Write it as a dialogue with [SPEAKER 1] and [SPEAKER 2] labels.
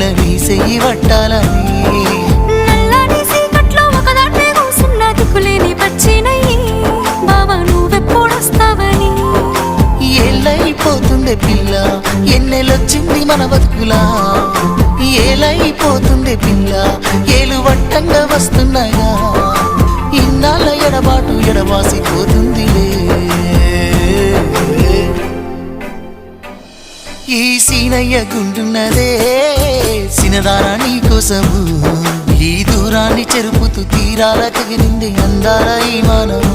[SPEAKER 1] పిల్ల నీ చెయ్యి పట్టాలని
[SPEAKER 2] నల్లని సీకట్లో ఒకదాన్నే కూసున్న దిక్కులేని పచ్చినయ్యి బావా నువ్వెప్పుడొస్తావని
[SPEAKER 1] ఏళ్ళైపోతుండే పిల్ల ఎన్నెలొచ్చింది మన బతుకులా ఏలైపోతుండే పిల్ల ఏలు వట్టంగా వస్తున్నాయా ఇన్నాళ్ళ ఎడబాటు ఎడవాసిపోతుందిలే ఈ సీనయ్య గుండున్నదే సినదారా నీ కోసము ఈ దూరాన్ని చెరుపుతూ తీరాల తెగిరింది అందాల ఈ మానము